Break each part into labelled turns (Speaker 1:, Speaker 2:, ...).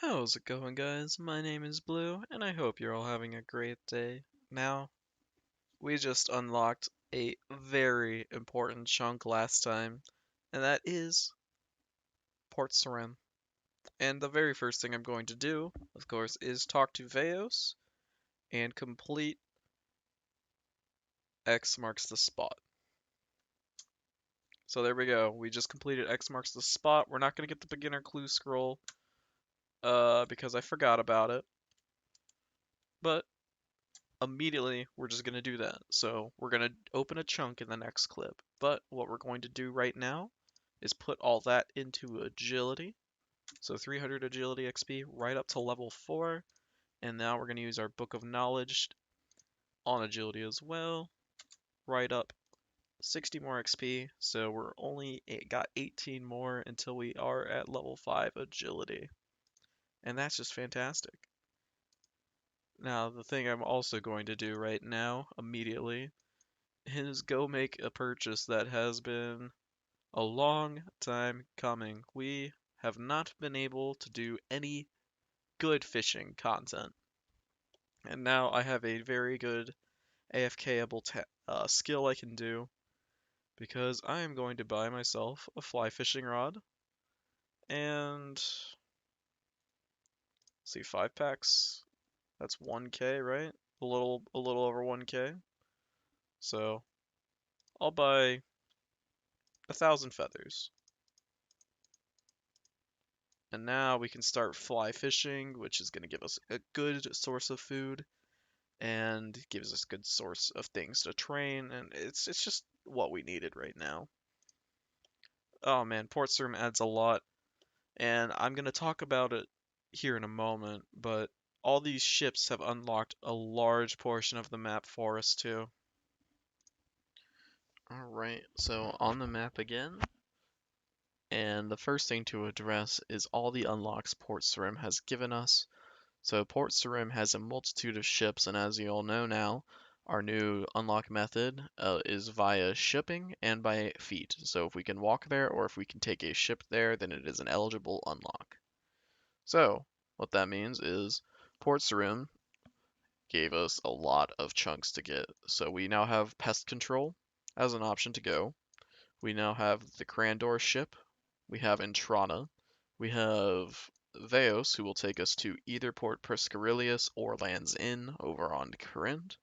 Speaker 1: How's it going, guys? My name is Blue, and I hope you're all having a great day. Now, we just unlocked a very important chunk last time, and that is Port Sarim. And the very first thing I'm going to do, of course, is talk to Veos and complete X marks the spot. So there we go. We just completed X marks the spot. We're not going to get the beginner clue scroll, because I forgot about it. But immediately we're just going to do that. So we're going to open a chunk in the next clip. But what we're going to do right now is put all that into agility. So 300 agility XP right up to level 4. And now we're going to use our book of knowledge on agility as well. Right up 60 more XP. So we're only got 18 more until we are at level 5 agility. And that's just fantastic. Now, the thing I'm also going to do right now, immediately, is go make a purchase that has been a long time coming. We have not been able to do any good fishing content. And now I have a very good AFK-able skill I can do because I am going to buy myself a fly fishing rod and see 5 packs. That's 1k, right? A little over 1k. So I'll buy 1,000 feathers. And now we can start fly fishing, which is going to give us a good source of food and gives us a good source of things to train, and it's just what we needed right now. Oh man, Port Sarim adds a lot, and I'm going to talk about it here in a moment, but all these ships have unlocked a large portion of the map for us too. Alright, so on the map again, and the first thing to address is all the unlocks Port Sarim has given us. So Port Sarim has a multitude of ships, and as you all know now, our new unlock method is via shipping and by feet. So if we can walk there or if we can take a ship there, then it is an eligible unlock. So what that means is Port Sarim gave us a lot of chunks to get. So we now have pest control as an option to go. We now have the Crandor ship. We have Entrana. We have Veos, who will take us to either Port Priscarilius or Land's End over on Corinth.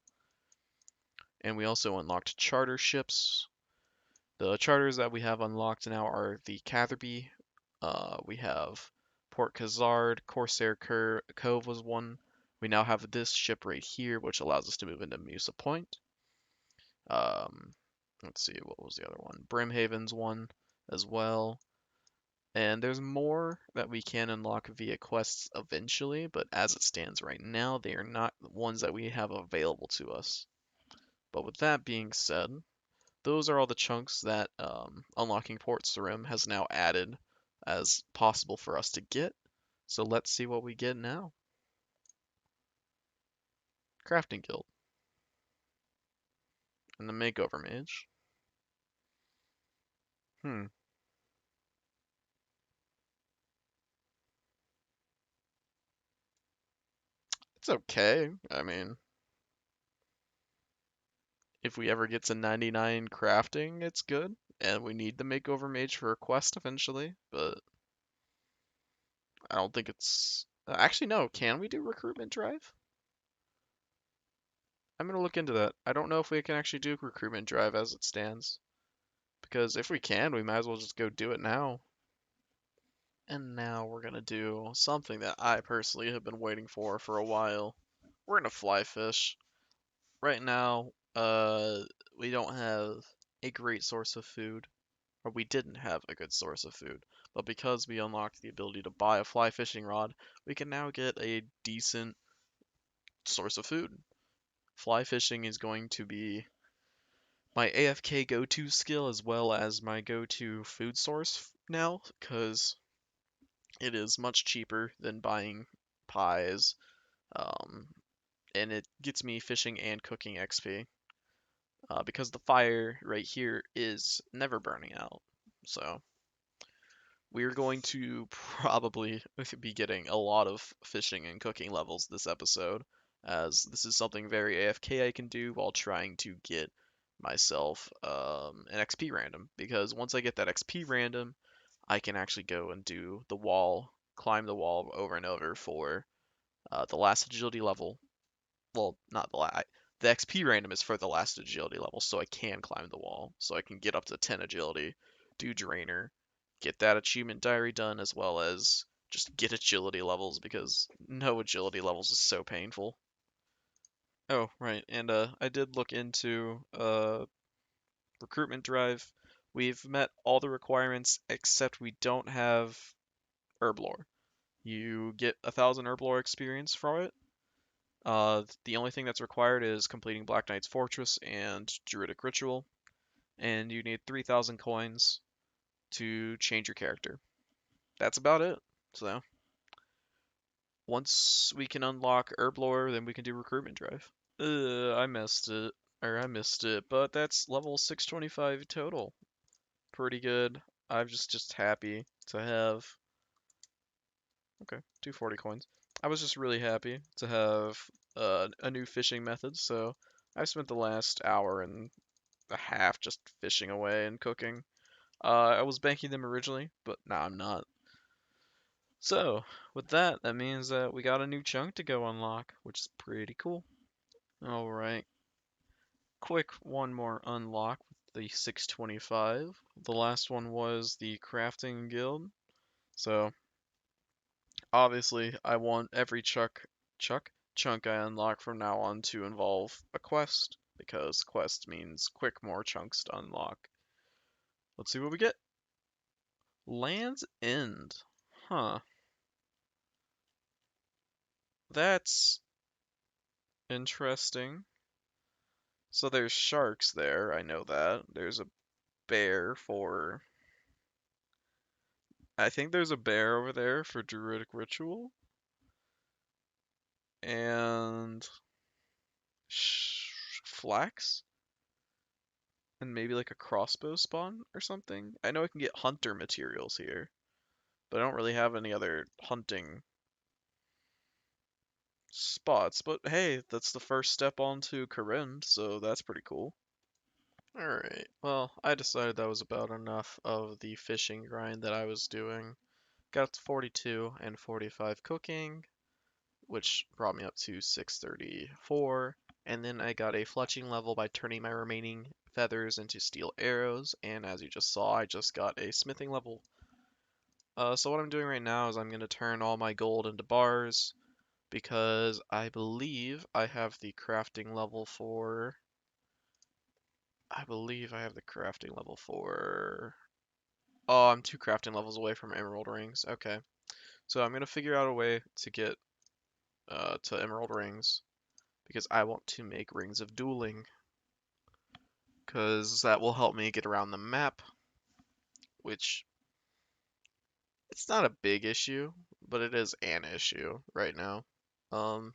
Speaker 1: And we also unlocked charter ships. The charters that we have unlocked now are the Catherby. We have Port Khazard, Corsair Cove was one. We now have this ship right here, which allows us to move into Musa Point. Let's see, what was the other one? Brimhaven's one as well. And there's more that we can unlock via quests eventually, but as it stands right now, they are not the ones that we have available to us. But with that being said, those are all the chunks that unlocking Port Sarim has now added as possible for us to get. So let's see what we get now. Crafting Guild. And the Makeover Mage. Hmm. It's okay. I mean, if we ever get to 99 crafting, it's good. And we need the Makeover Mage for a quest eventually, but I don't think it's... Actually, no. Can we do recruitment drive? I'm going to look into that. I don't know if we can actually do recruitment drive as it stands. Because if we can, we might as well just go do it now. And now we're going to do something that I personally have been waiting for a while. We're going to fly fish. Right now, we don't have a great source of food. Or we didn't have a good source of food. But because we unlocked the ability to buy a fly fishing rod, we can now get a decent source of food. Fly fishing is going to be my AFK go-to skill as well as my go-to food source now, because it is much cheaper than buying pies, um, and it gets me fishing and cooking XP, because the fire right here is never burning out. So we're going to probably be getting a lot of fishing and cooking levels this episode, as this is something very AFK I can do while trying to get myself an XP random. Because once I get that XP random, I can actually go and do the wall, climb the wall over and over for the last agility level. Well, not the last. The XP random is for the last agility level, so I can climb the wall. So I can get up to 10 agility, do Drainer, get that achievement diary done, as well as just get agility levels, because no agility levels is so painful. Oh, right, and I did look into recruitment drive. We've met all the requirements except we don't have herb lore. You get 1,000 herb lore experience for it. The only thing that's required is completing Black Knight's Fortress and Druidic Ritual, and you need 3,000 coins to change your character. That's about it. So, once we can unlock herb lore, then we can do recruitment drive. I missed it. Or I missed it, but that's level 625 total. Pretty good. I'm just happy to have. Okay, 240 coins. I was just really happy to have a new fishing method, so I spent the last hour and a half just fishing away and cooking. I was banking them originally, but now I'm not. So, with that, that means that we got a new chunk to go unlock, which is pretty cool. Alright, quick one more unlock with the 625. The last one was the crafting guild. So, obviously, I want every chunk I unlock from now on to involve a quest, because quest means quick more chunks to unlock. Let's see what we get. Land's End. Huh. That's interesting. So there's sharks there, I know that. There's a bear for... I think there's a bear over there for Druidic Ritual. And... Flax? And maybe like a crossbow spawn or something? I know I can get hunter materials here, but I don't really have any other hunting spots. But hey, that's the first step onto Corinne, so that's pretty cool. Alright, well, I decided that was about enough of the fishing grind that I was doing. Got to 42 and 45 cooking, which brought me up to 634, and then I got a fletching level by turning my remaining feathers into steel arrows, and as you just saw, I just got a smithing level. So what I'm doing right now is I'm going to turn all my gold into bars, because I believe I have the crafting level for... Oh, I'm 2 crafting levels away from emerald rings. Okay. So I'm going to figure out a way to get to emerald rings, because I want to make rings of dueling, because that will help me get around the map, which it's not a big issue, but it is an issue right now. Um,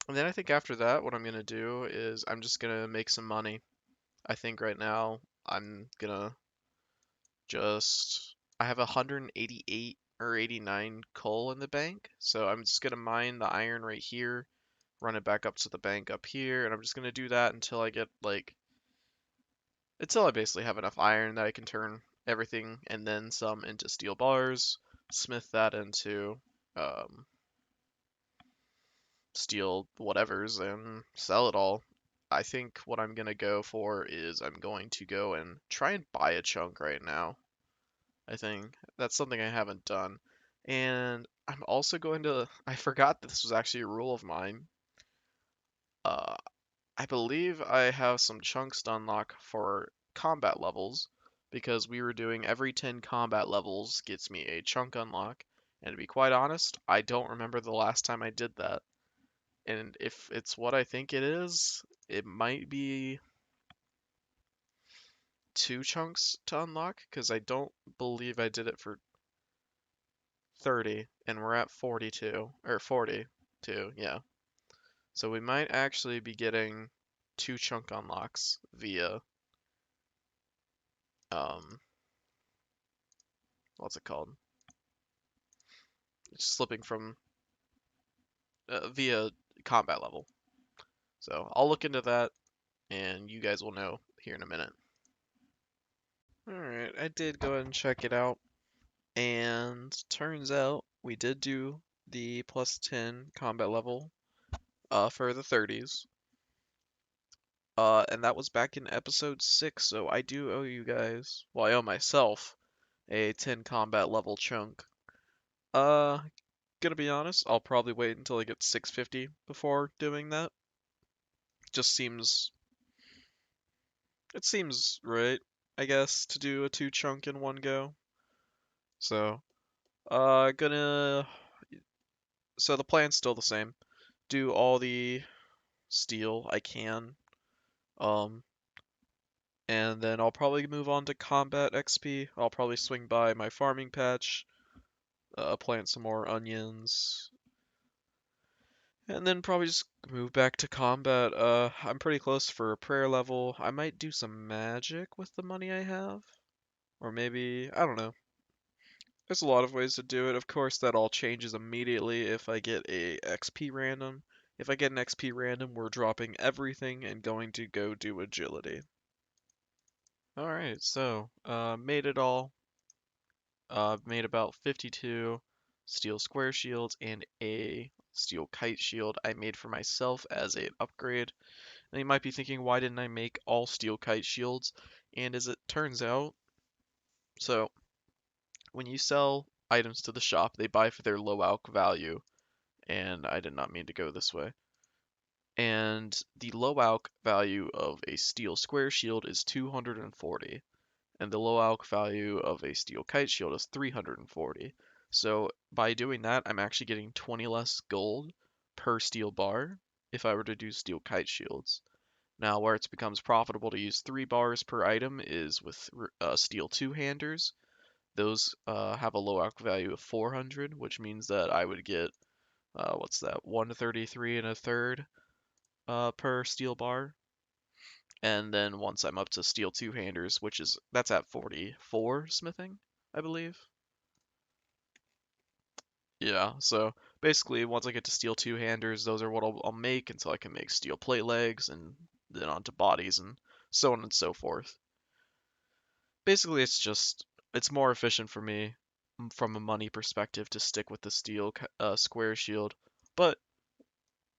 Speaker 1: and then I think after that, what I'm going to do is I'm just going to make some money. I think right now I'm going to just... I have 188 or 89 coal in the bank, so I'm just going to mine the iron right here, run it back up to the bank up here, and I'm just going to do that until I get, like, until I basically have enough iron that I can turn everything and then some into steel bars, smith that into steel whatevers, and sell it all. I think what I'm going to go for is I'm going to go and try and buy a chunk right now. I think that's something I haven't done. And I'm also going to... I forgot this was actually a rule of mine. Uh, I believe I have some chunks to unlock for combat levels, because we were doing every 10 combat levels gets me a chunk unlock, and to be quite honest, I don't remember the last time I did that. And if it's what I think it is, it might be 2 chunks to unlock, because I don't believe I did it for 30, and we're at 42, or 42, yeah. So we might actually be getting 2 chunk unlocks via what's it called? It's slipping from via combat level. So I'll look into that, and you guys will know here in a minute. Alright, I did go ahead and check it out, and turns out we did do the plus 10 combat level for the 30s. And that was back in episode 6, so I do owe you guys, well, I owe myself a 10 combat level chunk. Uh, gonna be honest, I'll probably wait until I get 650 before doing that. It seems right, I guess, to do a 2 chunk in one go. So, gonna, so the plan's still the same. Do all the steel I can, um, and then I'll probably move on to combat XP. I'll probably swing by my farming patch, plant some more onions, and then probably just move back to combat. I'm pretty close for a prayer level. I might do some magic with the money I have. Or maybe, I don't know. There's a lot of ways to do it. Of course, that all changes immediately if I get a XP random. If I get an XP random, we're dropping everything and going to go do agility. Alright, so, made it all. Made about 52 steel square shields and a steel kite shield I made for myself as an upgrade. And you might be thinking, why didn't I make all steel kite shields? And as it turns out, so when you sell items to the shop, they buy for their low alc value, and I did not mean to go this way. And the low alc value of a steel square shield is 240, and the low alc value of a steel kite shield is 340. So by doing that, I'm actually getting 20 less gold per steel bar if I were to do steel kite shields. Now, where it becomes profitable to use 3 bars per item is with steel two-handers. Those have a low alc value of 400, which means that I would get, what's that, 133 and a third per steel bar. And then once I'm up to steel two-handers, that's at 44 smithing, I believe. Yeah, so basically once I get to steel two-handers, those are what I'll make until I can make steel plate legs and then onto bodies and so on and so forth. Basically, it's more efficient for me from a money perspective to stick with the steel square shield. But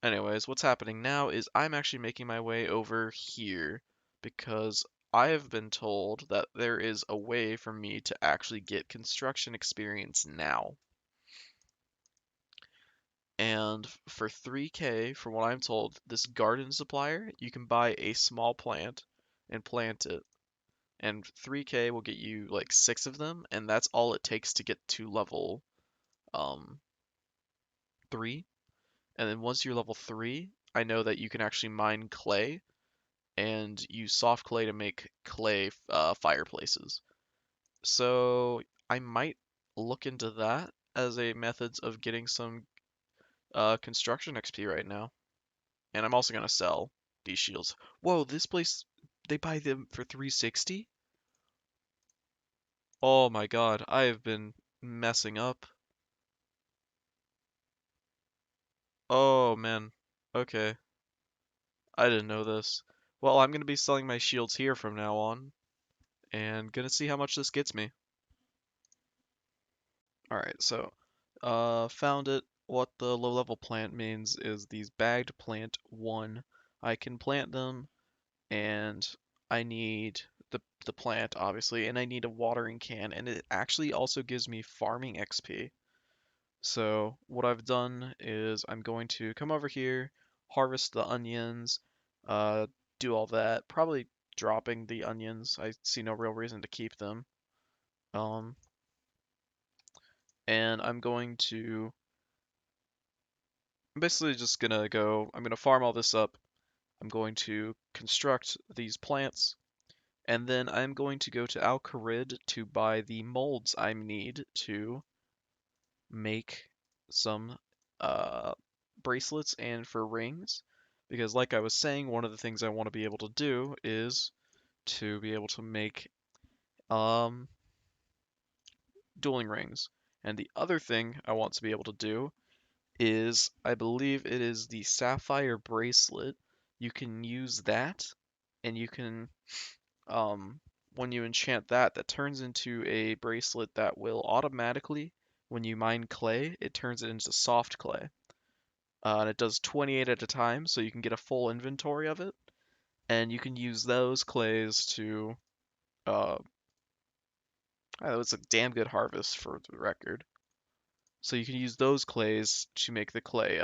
Speaker 1: anyways, what's happening now is I'm actually making my way over here because I have been told that there is a way for me to actually get construction experience now. And for 3K, from what I'm told, this garden supplier, you can buy a small plant and plant it. And 3K will get you like 6 of them, and that's all it takes to get to level um 3. And then once you're level 3, I know that you can actually mine clay and use soft clay to make clay fireplaces. So I might look into that as a methods of getting some construction XP right now. And I'm also gonna sell these shields. Whoa, this place, they buy them for 360? Oh my god, I have been messing up. Oh man. Okay. I didn't know this. Well, I'm gonna be selling my shields here from now on, and gonna see how much this gets me. Alright, so, found it. What the low level plant means is these bagged plant 1. I can plant them, and I need the plant, obviously, and I need a watering can, and it actually also gives me farming XP. So what I've done is I'm going to come over here, harvest the onions, uh, do all that, probably dropping the onions. I see no real reason to keep them. Um, and I'm basically just gonna I'm gonna farm all this up. I'm going to construct these plants, and then I'm going to go to Al Kharid to buy the molds I need to make some uh, bracelets and for rings. Because like I was saying, one of the things I want to be able to do is to be able to make um, dueling rings. And the other thing I want to be able to do is, I believe it is the sapphire bracelet. You can use that, and you can, when you enchant that, that turns into a bracelet that will automatically, when you mine clay, it turns it into soft clay. And it does 28 at a time, so you can get a full inventory of it. And you can use those clays to, uh, it's a damn good harvest for the record. So you can use those clays to make the clay,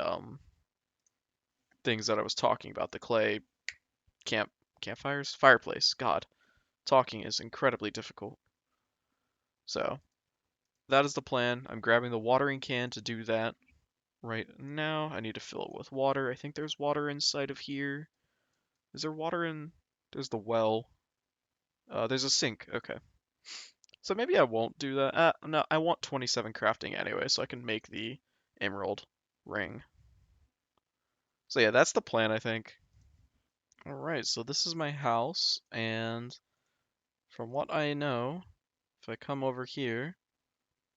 Speaker 1: things that I was talking about. The clay campfires? Fireplace. God, talking is incredibly difficult. So, that is the plan. I'm grabbing the watering can to do that right now. I need to fill it with water. I think there's water inside of here. Is there water in? There's the well. There's a sink. Okay. So maybe I won't do that. No, I want 27 crafting anyway, so I can make the emerald ring. So yeah, that's the plan, I think. Alright, so this is my house, and from what I know, if I come over here,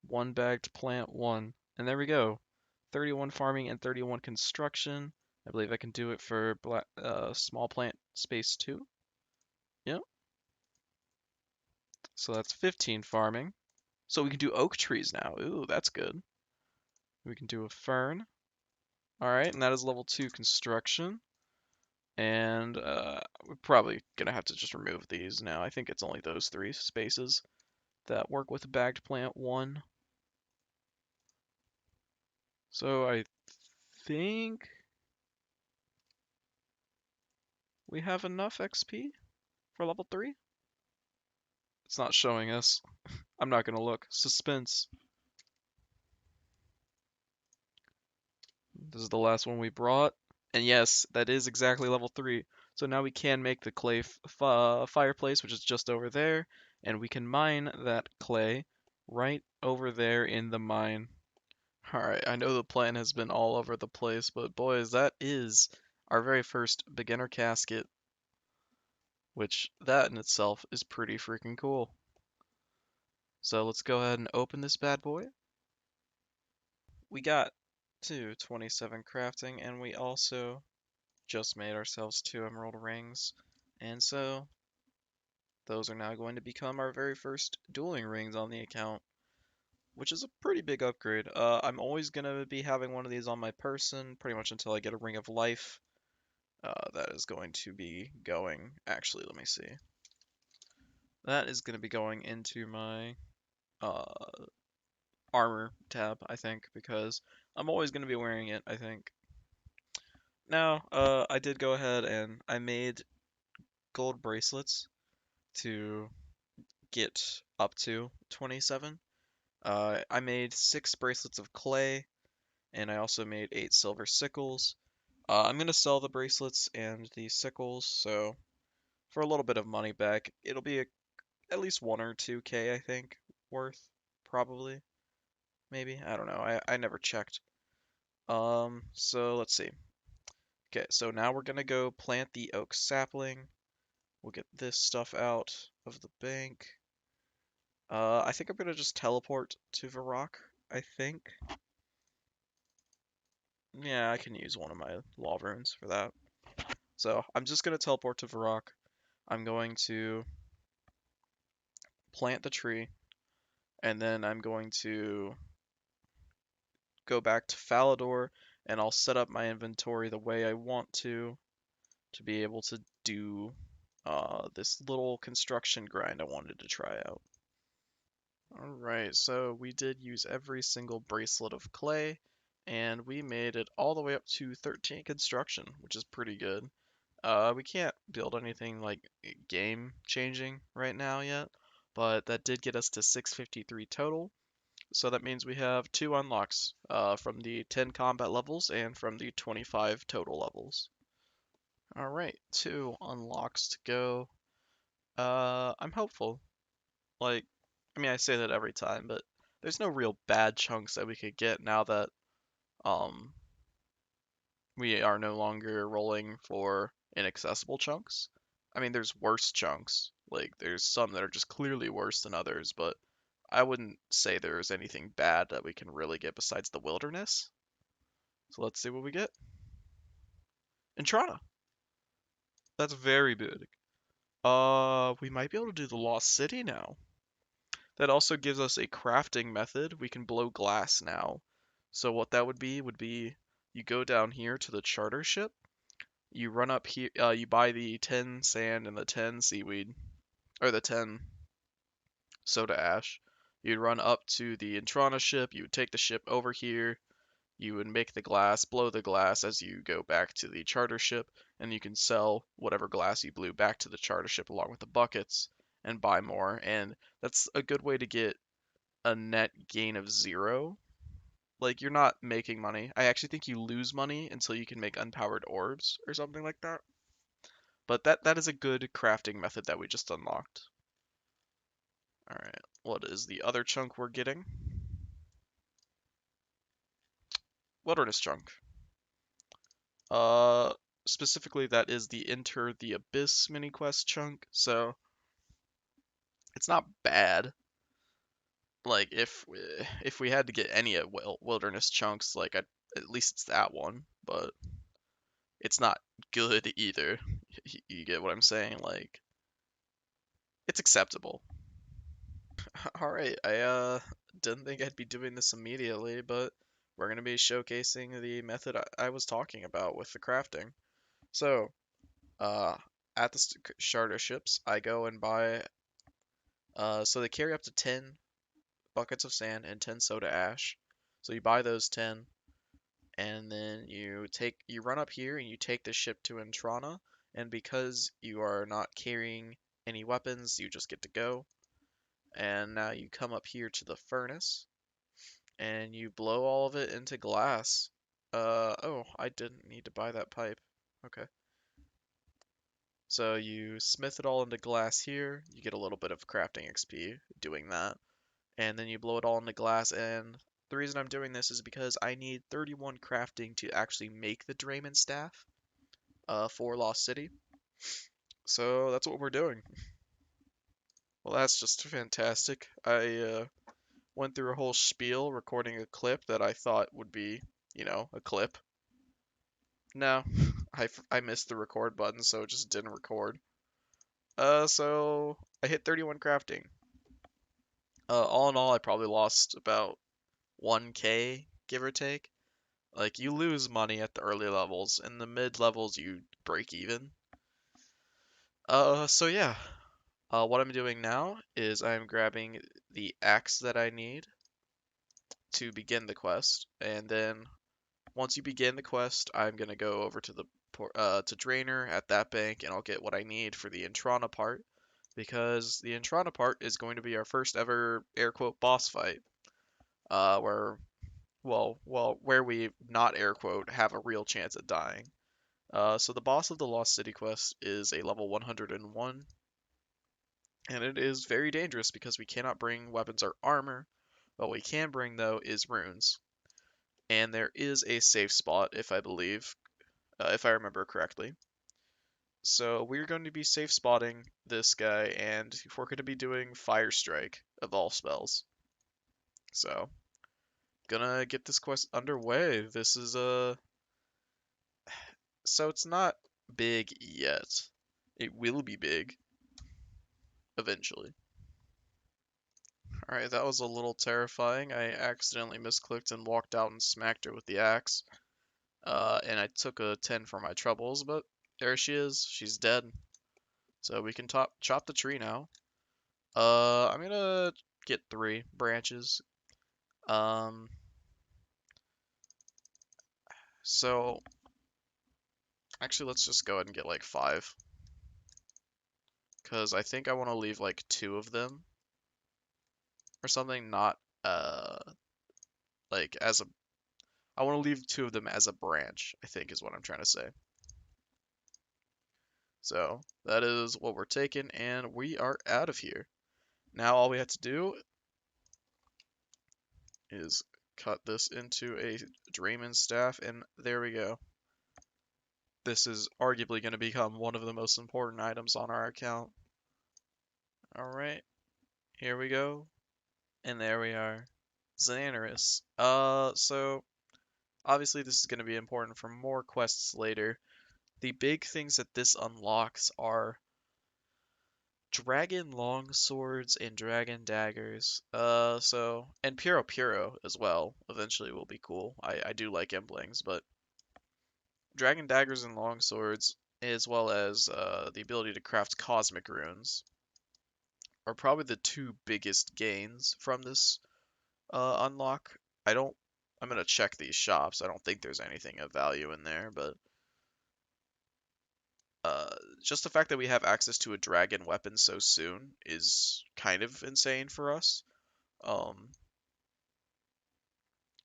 Speaker 1: one bag to plant one, and there we go. 31 farming and 31 construction. I believe I can do it for small plant space 2. Yep. So that's 15 farming. So we can do oak trees now. Ooh, that's good. We can do a fern. Alright, and that is level 2 construction. And we're probably gonna have to just remove these now. I think it's only those 3 spaces that work with bagged plant 1. So I think we have enough XP for level 3. It's not showing us. I'm not gonna look. Suspense. This is the last one we brought. And yes, that is exactly level 3. So now we can make the clay fireplace, which is just over there. And we can mine that clay right over there in the mine. Alright, I know the plan has been all over the place, but boys, that is our very first beginner casket. Which, that in itself is pretty freaking cool. So let's go ahead and open this bad boy. We got to 27 crafting, and we also just made ourselves 2 emerald rings. And so, those are now going to become our very first dueling rings on the account, which is a pretty big upgrade. I'm always going to be having one of these on my person, pretty much until I get a Ring of Life. That is going to be going, actually, let me see. That is going to be going into my armor tab, I think, because I'm always going to be wearing it, I think. Now, I did go ahead and I made gold bracelets to get up to 27. I made 6 bracelets of clay, and I also made 8 silver sickles. I'm going to sell the bracelets and the sickles, so for a little bit of money back, it'll be at least 1 or 2k, I think, worth, probably. Maybe, I don't know, I never checked. So let's see. Okay, so now we're gonna go plant the oak sapling. We'll get this stuff out of the bank. I think I'm gonna just teleport to Varrock, I think. Yeah, I can use one of my law runes for that. So I'm just gonna teleport to Varrock. I'm going to plant the tree, and then I'm going to go back to Falador, and I'll set up my inventory the way I want to be able to do this little construction grind I wanted to try out. Alright, so we did use every single bracelet of clay, and we made it all the way up to 13 construction, which is pretty good. We can't build anything like game changing right now yet, but that did get us to 653 total. So that means we have 2 unlocks from the 10 combat levels and from the 25 total levels. Alright, 2 unlocks to go. I'm hopeful. Like, I mean, I say that every time, but there's no real bad chunks that we could get now that um we are no longer rolling for inaccessible chunks. I mean, there's worse chunks. Like, there's some that are just clearly worse than others, but I wouldn't say there's anything bad that we can really get besides the wilderness. So let's see what we get. Entrana. That's very big. We might be able to do the Lost City now. That also gives us a crafting method. We can blow glass now. So what that would be you go down here to the charter ship. You run up here, you buy the 10 sand and the 10 seaweed, or the 10 soda ash. You'd run up to the Intrana ship, you would take the ship over here, you would make the glass, blow the glass as you go back to the charter ship, and you can sell whatever glass you blew back to the charter ship along with the buckets and buy more. And that's a good way to get a net gain of 0. Like, you're not making money. I actually think you lose money until you can make unpowered orbs or something like that. But that is a good crafting method that we just unlocked. Alright, what is the other chunk we're getting? Wilderness chunk. Uh, Specifically that is the Enter the Abyss mini quest chunk, so it's not bad. Like, if we had to get any wilderness chunks, like, at least it's that one, but it's not good either. You get what I'm saying? Like, it's acceptable. Alright, I didn't think I'd be doing this immediately, but we're going to be showcasing the method I was talking about with the crafting. So, uh, at the charter ships, I go and buy, so they carry up to 10 buckets of sand and 10 soda ash. So you buy those 10, and then you run up here and you take the ship to Intrana, and because you are not carrying any weapons, you just get to go. And now you come up here to the furnace, and you blow all of it into glass. Oh, I didn't need to buy that pipe. Okay. So you smith it all into glass here. You get a little bit of crafting XP doing that. And then you blow it all into glass. And the reason I'm doing this is because I need 31 crafting to actually make the Drayman staff for Lost City. So that's what we're doing. Well, that's just fantastic. I went through a whole spiel recording a clip that I thought would be, a clip. No, I missed the record button, so it just didn't record. So I hit 31 crafting. All in all, I probably lost about 1k, give or take. Like, you lose money at the early levels. In the mid levels, you break even. So yeah. What I'm doing now is I'm grabbing the axe that I need to begin the quest, and then once you begin the quest, I'm gonna go over to the to Drainer at that bank, and I'll get what I need for the Intrana part, because the Intrana part is going to be our first ever air quote boss fight, where where we not air quote have a real chance at dying. So the boss of the Lost City quest is a level 101, and it is very dangerous because we cannot bring weapons or armor. What we can bring though is runes, and there is a safe spot if I remember correctly. So we're going to be safe spotting this guy, and we're going to be doing Fire Strike of all spells. So, gonna get this quest underway. This is so it's not big yet. It will be big eventually. Alright, that was a little terrifying. I accidentally misclicked and walked out and smacked her with the axe. And I took a 10 for my troubles, but there she is. She's dead. So we can chop the tree now. I'm gonna get 3 branches. So actually, let's just go ahead and get like 5. Because I think I want to leave like 2 of them or something, not, like as a, I want to leave 2 of them as a branch, I think is what I'm trying to say. So that is what we're taking, and we are out of here. Now all we have to do is cut this into a Drayman staff, and there we go. This is arguably going to become one of the most important items on our account. Alright, here we go. And there we are. Xanaris. So obviously this is going to be important for more quests later. The big things that this unlocks are dragon longswords and dragon daggers. And Puro Puro as well. Eventually will be cool. I do like Emblings, but dragon daggers and longswords, as well as the ability to craft cosmic runes, are probably the two biggest gains from this unlock. I don't. I'm gonna check these shops. I don't think there's anything of value in there, but uh, just the fact that we have access to a dragon weapon so soon is kind of insane for us. Um,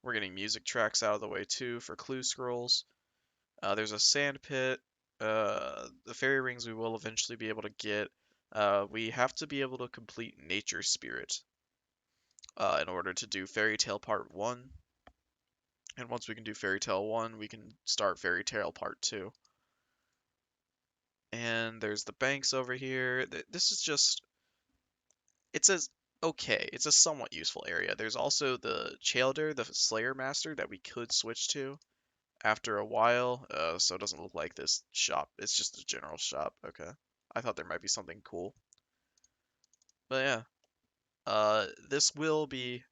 Speaker 1: we're getting music tracks out of the way too for clue scrolls. There's a sand pit. The fairy rings we will eventually be able to get. We have to be able to complete Nature Spirit in order to do Fairy Tale Part 1. And once we can do Fairy Tale 1, we can start Fairy Tale Part 2. And there's the banks over here. This is just, it's a, okay, it's a somewhat useful area. There's also the Chaelder, the Slayer Master, that we could switch to after a while, so it doesn't look like this shop. It's just a general shop. Okay. I thought there might be something cool. But yeah, this will be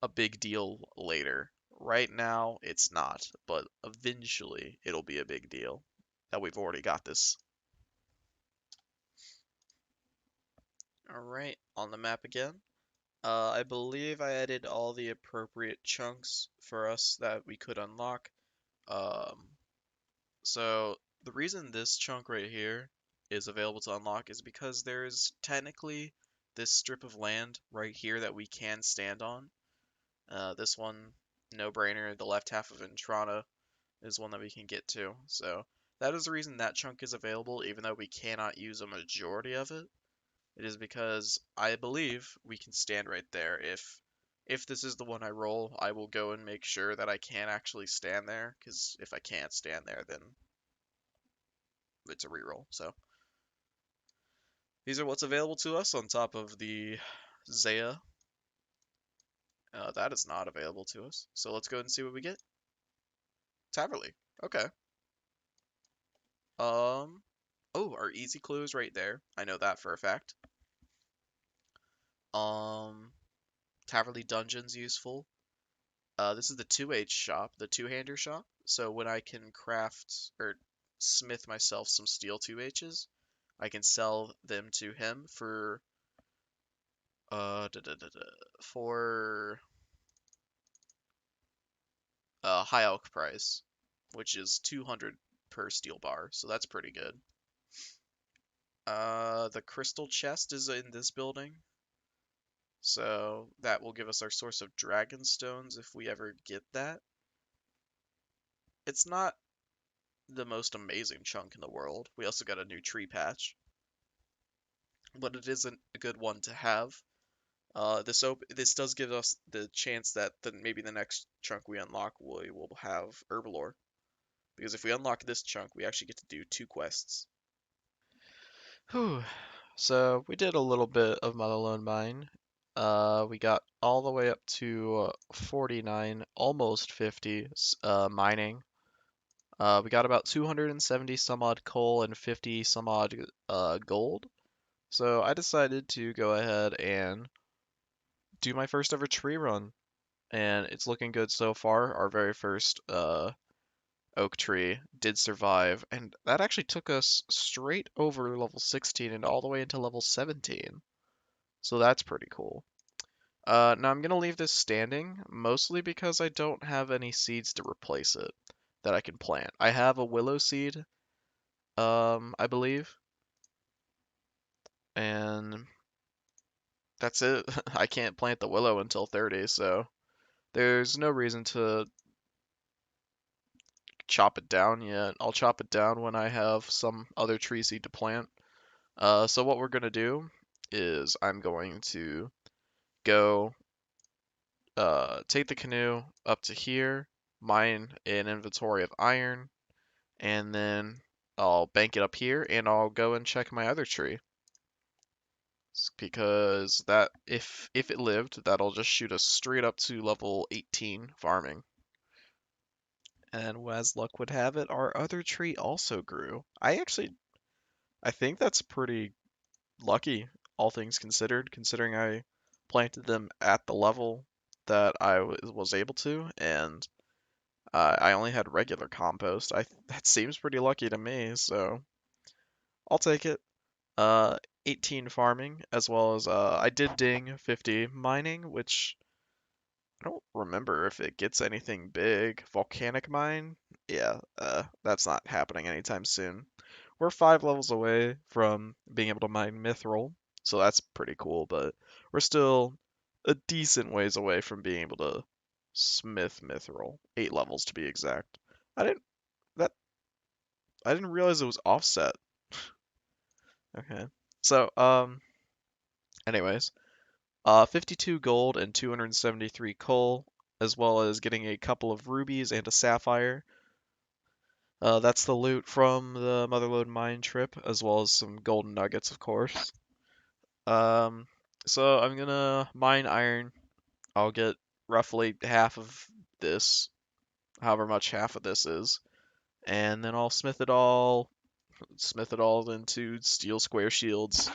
Speaker 1: a big deal later. Right now, it's not, but eventually it'll be a big deal that we've already got this. Alright, on the map again. I believe I added all the appropriate chunks for us that we could unlock. Um, so the reason this chunk right here is available to unlock is because there's technically this strip of land right here that we can stand on. This one, no brainer, the left half of Intrana is one that we can get to. So that is the reason that chunk is available, even though we cannot use a majority of it. It is because I believe we can stand right there. If this is the one I roll, I will go and make sure that I can actually stand there, because if I can't stand there, then it's a reroll. So these are what's available to us on top of the Zaya. That is not available to us. So let's go ahead and see what we get. Taverly. Okay. Oh, our easy clue is right there. I know that for a fact. Um, Taverly Dungeon's useful. This is the 2H shop, the two-hander shop. So when I can craft or smith myself some steel 2Hs, I can sell them to him for for high elk price, which is 200 per steel bar. So that's pretty good. The crystal chest is in this building. So that will give us our source of dragon stones if we ever get that. It's not the most amazing chunk in the world. We also got a new tree patch, but it isn't a good one to have. This does give us the chance that maybe the next chunk we unlock we will have Herbalore, because if we unlock this chunk, we actually get to do 2 quests. Whew. So we did a little bit of Motherlode Mine. We got all the way up to 49, almost 50 mining. We got about 270 some odd coal and 50 some odd gold. So I decided to go ahead and do my first ever tree run. And it's looking good so far. Our very first oak tree did survive, and that actually took us straight over level 16 and all the way into level 17. So that's pretty cool. Now I'm gonna leave this standing, mostly because I don't have any seeds to replace it that I can plant. I have a willow seed, I believe, and that's it. I can't plant the willow until 30, so there's no reason to chop it down yet. I'll chop it down when I have some other tree seed to plant. So what we're gonna do is I'm going to go take the canoe up to here, mine an inventory of iron, and then I'll bank it up here and I'll go and check my other tree. because that if it lived, that'll just shoot us straight up to level 18 farming. And as luck would have it, our other tree also grew. I think that's pretty lucky, all things considered, considering I planted them at the level that I was able to, and I only had regular compost. That seems pretty lucky to me, so I'll take it. Uh, 18 farming, as well as I did ding 50 mining, which I don't remember if it gets anything big. Volcanic mine? Yeah, that's not happening anytime soon. We're 5 levels away from being able to mine mithril, so that's pretty cool, but we're still a decent ways away from being able to smith mithril. 8 levels to be exact. I didn't that I didn't realize it was offset. Okay. So, anyways, 52 gold and 273 coal, as well as getting a couple of rubies and a sapphire. That's the loot from the Motherlode mine trip, as well as some golden nuggets, of course. Um, so I'm gonna mine iron. I'll get roughly half of this, however much half of this is, and then I'll smith it all into steel square shields,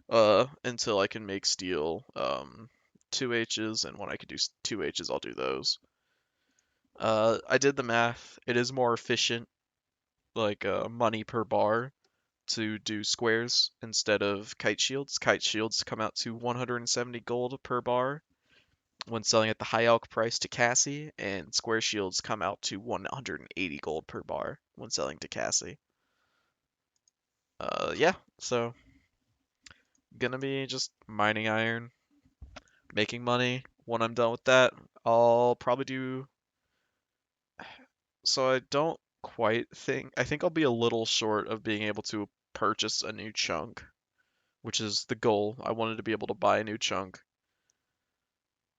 Speaker 1: until I can make steel, 2H's, and when I can do 2H's, I'll do those. I did the math. It is more efficient, like, money per bar, to do squares instead of kite shields. Kite shields come out to 170 gold per bar when selling at the high elk price to Cassie, and square shields come out to 180 gold per bar when selling to Cassie. Yeah, so gonna be just mining iron, making money. When I'm done with that, I'll probably do. So I don't quite think. I think I'll be a little short of being able to purchase a new chunk, which is the goal. I wanted to be able to buy a new chunk,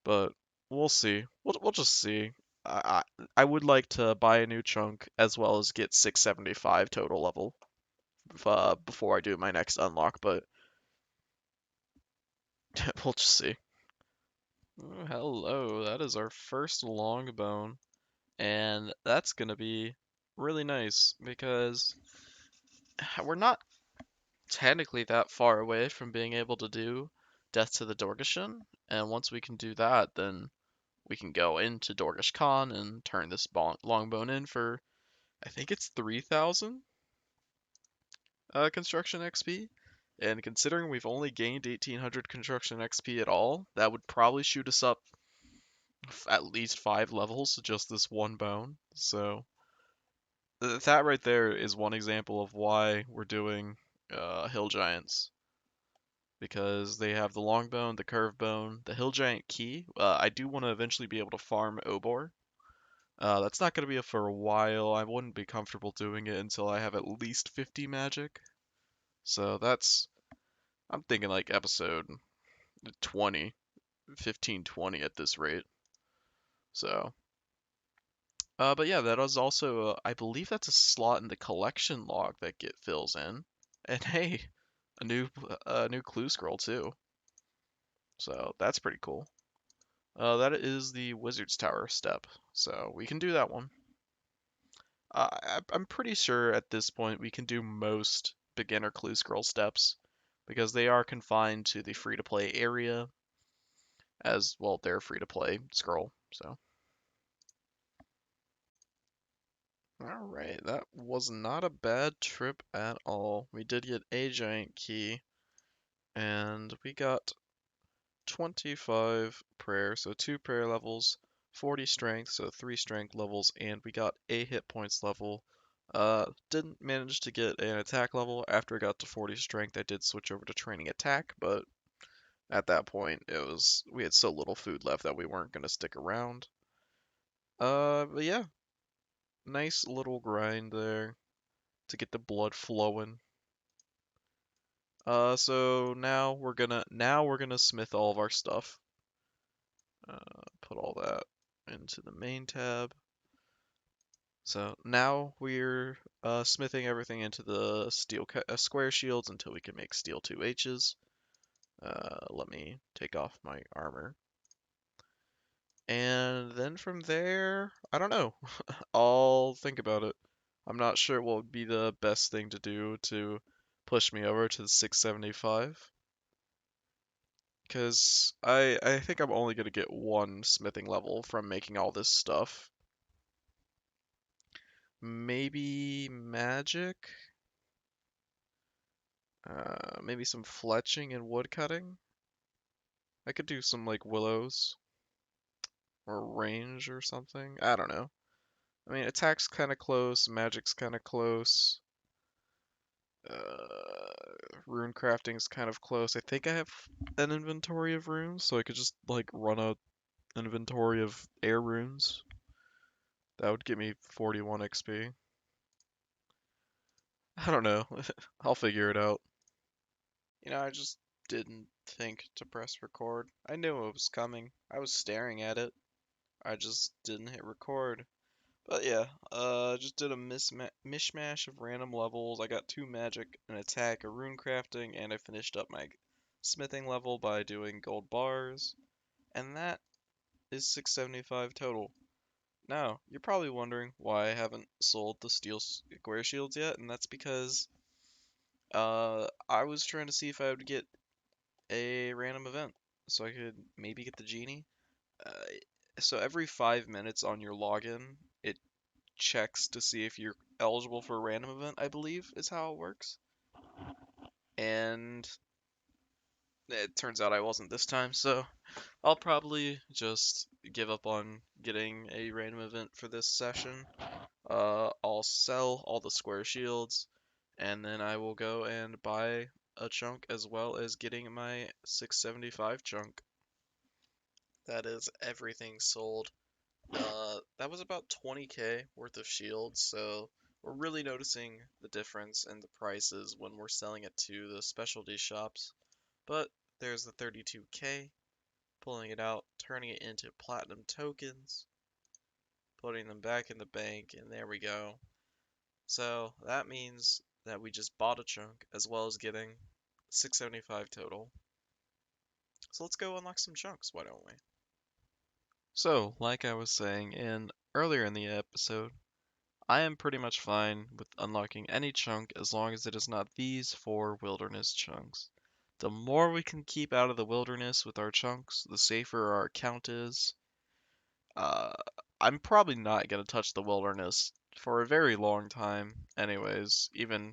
Speaker 1: but we'll see. We'll just see. I would like to buy a new chunk as well as get 675 total level, before I do my next unlock, but we'll just see. Oh, hello, that is our first long bone, and that's gonna be really nice because we're not technically that far away from being able to do Death to the Dorgeshuun, and once we can do that, then we can go into Dorgesh Khan and turn this longbone in for, I think it's 3,000 construction XP. And considering we've only gained 1,800 construction XP at all, that would probably shoot us up at least 5 levels just this one bone. So that right there is one example of why we're doing hill giants, because they have the long bone, the curve bone, the hill giant key. I do want to eventually be able to farm Obor. That's not going to be for a while. I wouldn't be comfortable doing it until I have at least 50 magic. So I'm thinking like episode 20, 15, 20 at this rate. So, but yeah, that is also, I believe that's a slot in the collection log that Git fills in. And hey, a new clue scroll too. So that's pretty cool. That is the Wizard's Tower step. So we can do that one. I'm pretty sure at this point we can do most beginner clue scroll steps because they are confined to the free to play area, as well they're free to play scroll. So, all right, that was not a bad trip at all. We did get a giant key, and we got 25 prayer, so 2 prayer levels, 40 strength, so 3 strength levels, and we got a hit points level. Didn't manage to get an attack level. After I got to 40 strength, I did switch over to training attack, but at that point, we had so little food left that we weren't going to stick around. But yeah, nice little grind there to get the blood flowing. So now we're gonna smith all of our stuff. Put all that into the main tab. So now we're smithing everything into the steel square shields until we can make steel 2H's. Let me take off my armor. And then from there, I don't know. I'll think about it. I'm not sure what would be the best thing to do to push me over to the 675. Because I think I'm only going to get one smithing level from making all this stuff. Maybe magic? Maybe some fletching and wood cutting? I could do some like willows or range or something. I don't know. I mean, attack's kind of close, magic's kind of close. Rune crafting's kind of close. I think I have an inventory of runes, so I could just like run a inventory of air runes. That would give me 41 XP. I don't know. I'll figure it out. I just didn't think to press record. I knew it was coming. I was staring at it. I just didn't hit record. But yeah, just did a mishmash of random levels. I got 2 magic, an attack, a rune crafting, and I finished up my smithing level by doing gold bars. And that is 675 total. Now, you're probably wondering why I haven't sold the steel square shields yet, and that's because I was trying to see if I would get a random event, so I could maybe get the genie. Uh, so every 5 minutes on your login, it checks to see if you're eligible for a random event, I believe is how it works. And it turns out I wasn't this time, so I'll probably just give up on getting a random event for this session. I'll sell all the square shields, and then I will go and buy a chunk as well as getting my 675 chunk. That is everything sold. That was about 20k worth of shields, so we're really noticing the difference in the prices when we're selling it to the specialty shops. But there's the 32k, pulling it out, turning it into platinum tokens, putting them back in the bank, and there we go. So that means that we just bought a chunk as well as getting 675 total. So let's go unlock some chunks, why don't we? So, like I was saying earlier in the episode, I am pretty much fine with unlocking any chunk as long as it is not these 4 wilderness chunks. The more we can keep out of the wilderness with our chunks, the safer our account is. Uh, I'm probably not going to touch the wilderness for a very long time anyways, even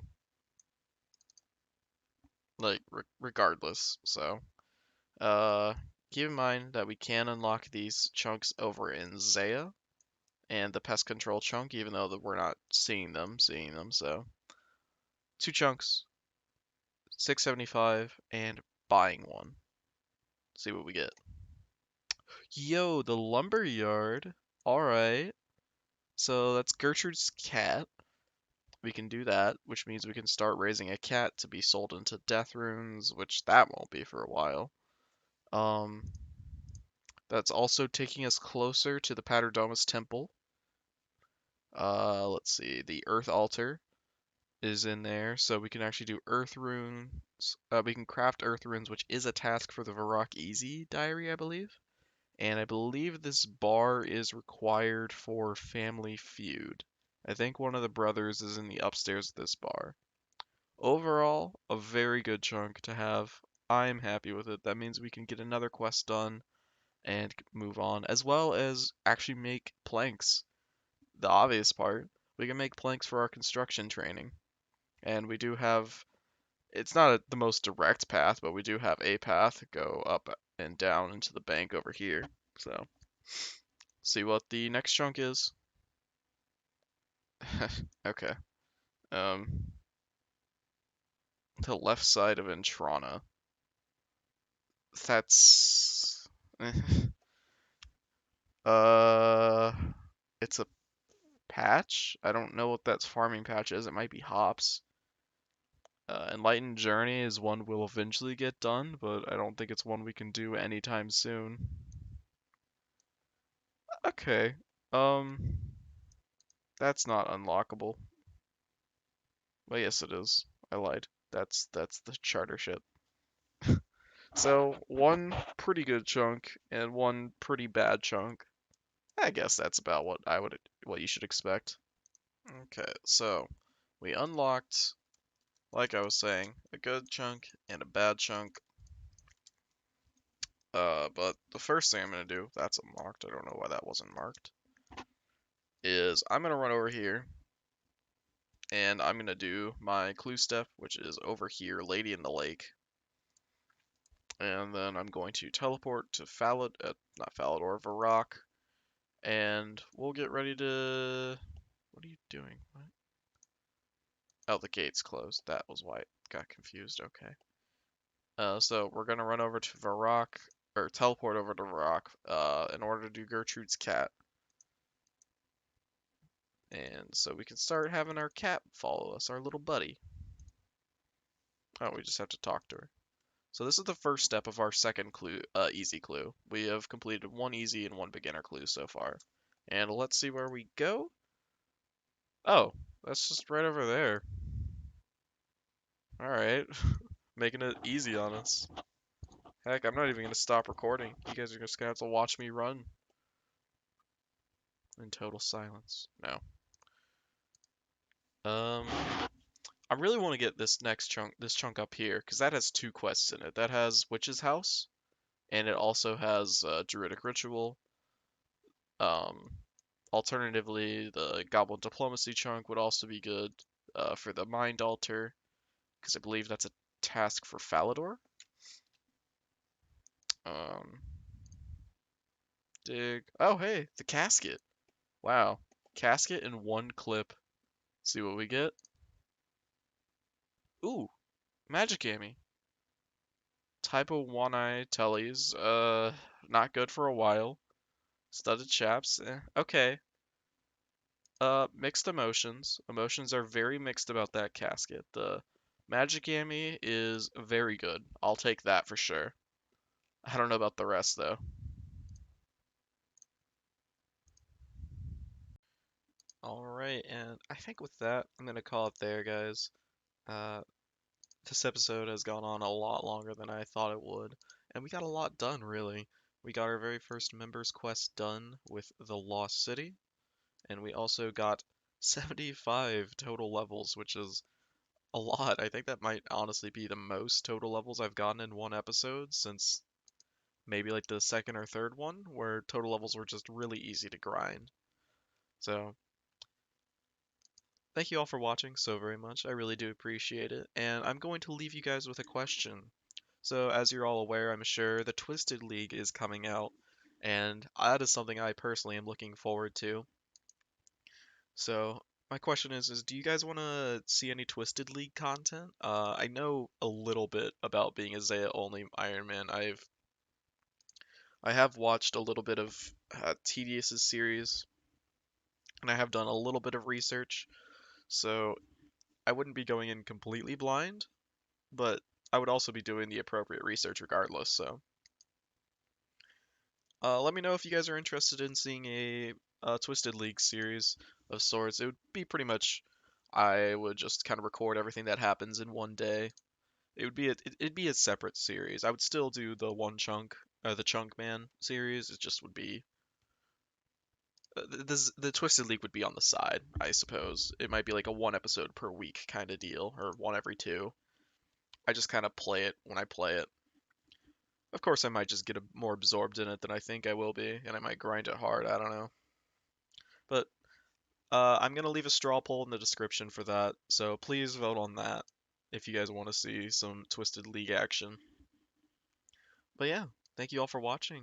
Speaker 1: like regardless. So, uh, keep in mind that we can unlock these chunks over in Zaya and the pest control chunk, even though that we're not seeing them. So 2 chunks, 675, and buying one. See what we get. Yo, the lumber yard. All right. So that's Gertrude's cat. We can do that, which means we can start raising a cat to be sold into death runes, which that won't be for a while. Um, that's also taking us closer to the Paterdomus Temple. Let's see, the Earth Altar is in there, so we can actually do Earth runes. We can craft Earth runes, which is a task for the Varrock Easy diary, I believe. And I believe this bar is required for Family Feud. I think one of the brothers is in the upstairs of this bar. Overall, a very good chunk to have. I'm happy with it. That means we can get another quest done and move on, as well as actually make planks. The obvious part, we can make planks for our construction training. And we do have, it's not the most direct path, but we do have a path go up and down into the bank over here. So, see what the next chunk is. Okay. Um, the left side of Entrana. That's uh it's a patch. I don't know what that's farming patch is. It might be hops. Enlightened Journey is one we'll eventually get done, but I don't think it's one we can do anytime soon. Okay. Um, that's not unlockable. Well, yes, it is. I lied. That's the charter ship. So one pretty good chunk and one pretty bad chunk. I guess that's about what you should expect. Okay, so we unlocked, like I was saying, a good chunk and a bad chunk. But the first thing I'm gonna do, that's unlocked, I don't know why that wasn't marked, is I'm gonna run over here and I'm gonna do my clue step, which is over here, Lady in the Lake. And then I'm going to teleport to not Falador, Varrock, and we'll get ready to... What are you doing? What? Oh, the gate's closed. That was why it got confused. Okay. So we're gonna run over to Varrock, or teleport over to Varrock, in order to do Gertrude's cat. And so we can start having our cat follow us, our little buddy. Oh, we just have to talk to her. So this is the first step of our second clue, easy clue. We have completed one easy and one beginner clue so far. And let's see where we go. Oh, that's just right over there. Alright, making it easy on us. Heck, I'm not even gonna stop recording. You guys are just gonna have to watch me run in total silence. No. Um, I really want to get this chunk up here, because that has two quests in it. That has Witch's House, and it also has Druidic Ritual. Um, Alternatively, the Goblin Diplomacy chunk would also be good for the Mind Altar, because I believe that's a task for Falador. Um, Dig. Oh, hey, the casket. Wow. Casket in one clip. See what we get? Ooh, Magic Amy. Typo One Eye Tellies. Not good for a while. Studded Chaps. Okay. Mixed emotions. Emotions are very mixed about that casket. The Magic Amy is very good. I'll take that for sure. I don't know about the rest though. Alright, and I think with that, I'm gonna call it there, guys. Uh, this episode has gone on a lot longer than I thought it would, and we got a lot done, really. We got our very first members quest done with the Lost City, and we also got 75 total levels, which is a lot. I think that might honestly be the most total levels I've gotten in one episode since maybe like the second or third one, where total levels were just really easy to grind. So, thank you all for watching so very much. I really do appreciate it. And I'm going to leave you guys with a question. So, as you're all aware, I'm sure, the Twisted League is coming out, and that is something I personally am looking forward to. So, my question is do you guys want to see any Twisted League content? I know a little bit about being a Zaya only Iron Man. I have watched a little bit of Tedious's series, and I have done a little bit of research. So, I wouldn't be going in completely blind, but I would also be doing the appropriate research regardless. So, let me know if you guys are interested in seeing a Twisted League series of sorts. It would be pretty much, I would just kind of record everything that happens in one day. It'd be a separate series. I would still do the one chunk, the Chunk Man series. It just would be the Twisted League would be on the side, I suppose. It might be like a one episode per week kind of deal, or one every two. I just kind of play it when I play it. Of course, I might just get more absorbed in it than I think I will be, and I might grind it hard. I don't know. But I'm gonna leave a straw poll in the description for that, so please vote on that if you guys want to see some Twisted League action. But yeah, thank you all for watching.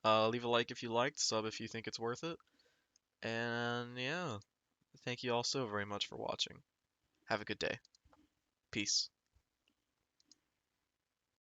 Speaker 1: Leave a like if you liked, sub if you think it's worth it, and yeah, thank you all so very much for watching. Have a good day. Peace.